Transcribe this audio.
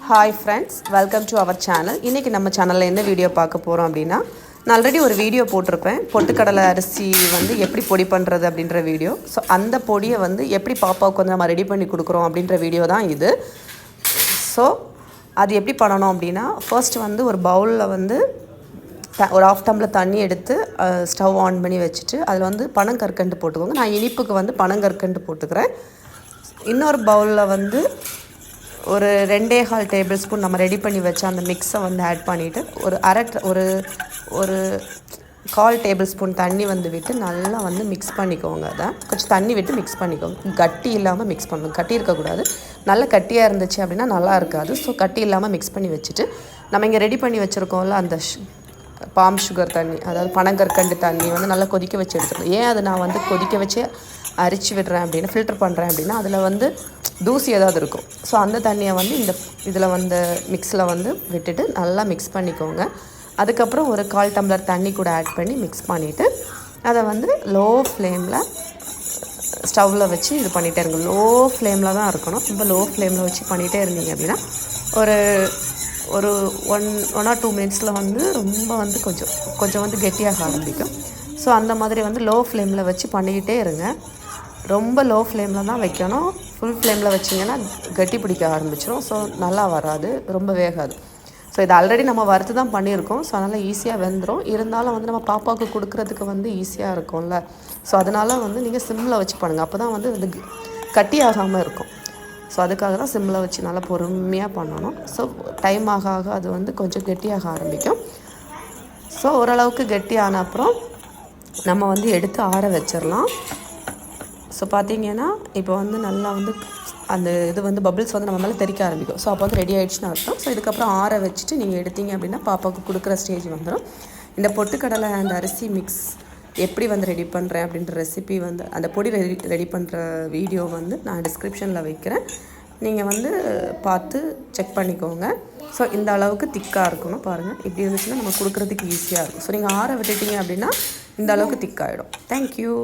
Hi friends, welcome to our channel. இன்னைக்கு நம்ம சேனல்ல என்ன வீடியோ பார்க்க போறோம் அப்படினா நான் ஆல்ரெடி ஒரு வீடியோ போட்டுருப்பேன் பொட்டுக்கடலை அரிசி வந்து எப்படி பொடி பண்றது அப்படிங்கற வீடியோ. சோ அந்த பொடியை வந்து எப்படி பாப்பாவுக்கு வந்து நம்ம ரெடி பண்ணி கொடுக்கறோம் அப்படிங்கற வீடியோ தான் இது. சோ அது எப்படி பண்ணனும் அப்படினா ஃபர்ஸ்ட் வந்து ஒரு பவுல்ல வந்து ஒரு half டம்ளர் தண்ணி எடுத்து ஸ்டவ் ஆன் பண்ணி வச்சிட்டு அதுல வந்து பனங்கற்கண்டு போட்டுக்கோங்க. நான் இனிப்புக்கு வந்து பனங்கற்கண்டு போட்டுக்கறேன். இன்னொரு பவுல்ல வந்து ஒரு 2.25 டேபிள் ஸ்பூன் நம்ம ரெடி பண்ணி வச்ச அந்த மிக்ஸை வந்து ஆட் பண்ணிட்டு ஒரு 1/4 டேபிள் ஸ்பூன் தண்ணி வந்து விட்டு நல்லா வந்து மிக்ஸ் பண்ணிக்கோங்க. அத கொஞ்சம் தண்ணி விட்டு மிக்ஸ் பண்ணிக்கோங்க. கட்டி இல்லாம மிக்ஸ் பண்ணணும். கட்டி இருக்க கூடாது. நல்ல கட்டியா இருந்துச்சு அப்படினா நல்லா இருக்காது. சோ கட்டி இல்லாம மிக்ஸ் பண்ணி வச்சிட்டு நம்ம இங்க ரெடி பண்ணி வச்சிருக்கோம்ல அந்த பாம் சுகர் தண்ணி, அதாவது பனங்கற்கண்டு தண்ணி வந்து நல்லா கொதிக்க வச்சு எடுத்துக்கணும். ஏன் அதை நான் வந்து கொதிக்க வச்சு அரிச்சு விடுறேன் அப்படின்னா ஃபில்டர் பண்ணுறேன் அப்படின்னா அதில் வந்து தூசி ஏதாவது இருக்கும். ஸோ அந்த தண்ணியை வந்து இதில் வந்து மிக்ஸில் வந்து விட்டுட்டு நல்லா மிக்ஸ் பண்ணிக்கோங்க. அதுக்கப்புறம் ஒரு 1/4 டம்ளர் தண்ணி கூட ஆட் பண்ணி மிக்ஸ் பண்ணிவிட்டு அதை வந்து லோ ஃப்ளேமில் ஸ்டவ்வில் வச்சு இது பண்ணிகிட்டே இருங்க. லோ ஃப்ளேமில் தான் இருக்கணும். ரொம்ப லோ ஃப்ளேமில் வச்சு பண்ணிகிட்டே இருந்தீங்க அப்படின்னா ஒரு 1 or 2 மினிட்ஸில் வந்து ரொம்ப வந்து கொஞ்சம் வந்து கெட்டியாக ஆரம்பிக்கும். ஸோ அந்த மாதிரி வந்து லோ ஃப்ளேமில் வச்சு பண்ணிக்கிட்டே இருங்க. ரொம்ப லோ ஃப்ளேமில் தான் வைக்கணும். ஃபுல் ஃப்ளேமில் வச்சிங்கன்னா கட்டி பிடிக்க ஆரம்பிச்சிடும். ஸோ நல்லா வராது, ரொம்ப வேகாது. ஸோ இது ஆல்ரெடி நம்ம வறுத்து தான் பண்ணியிருக்கோம். ஸோ அதனால் ஈஸியாக வெந்துடும். இருந்தாலும் வந்து நம்ம பாப்பாவுக்கு கொடுக்குறதுக்கு வந்து ஈஸியாக இருக்கும்ல. ஸோ அதனால் வந்து நீங்கள் சிம்மில் வச்சு பண்ணுங்கள். அப்போ தான் வந்து அது கட்டி ஆகாமல் இருக்கும். ஸோ அதுக்காக தான் சிம்மில் வச்சு நல்லா பொறுமையாக பண்ணணும். ஸோ டைம் ஆக அது வந்து கொஞ்சம் கெட்டியாக ஆரம்பிக்கும். ஸோ ஓரளவுக்கு கெட்டியான அப்புறம் நம்ம வந்து எடுத்து ஆற வச்சிடலாம். ஸோ பார்த்தீங்கன்னா இப்போ வந்து நல்லா வந்து அந்த இது வந்து பபிள்ஸ் வந்து நம்ம மேலே தெறிக்க ஆரம்பிக்கும். ஸோ அப்போ வந்து ரெடி ஆகிடுச்சுன்னு அர்த்தம். ஸோ இதுக்கப்புறம் ஆற வச்சுட்டு நீங்கள் எடுத்தீங்க அப்படின்னா பாப்பாவுக்கு கொடுக்குற ஸ்டேஜ் வந்துடும். இந்த பொட்டுக்கடலை அண்ட் அரிசி மிக்ஸ் எப்படி வந்து ரெடி பண்ணுறேன் அப்படின்ற ரெசிபி வந்து அந்த பொடி ரெடி பண்ணுற வீடியோ வந்து நான் டிஸ்கிரிப்ஷனில் வைக்கிறேன். நீங்கள் வந்து பார்த்து செக் பண்ணிக்கோங்க. ஸோ இந்த அளவுக்கு திக்காக இருக்கணும். பாருங்கள், இப்படி இருந்துச்சுன்னா நம்ம கொடுக்குறதுக்கு ஈஸியாக இருக்கும். ஸோ நீங்கள் ஆற விட்டுட்டீங்க அப்படின்னா இந்த அளவுக்கு திக்காகிடும். தேங்க்யூ.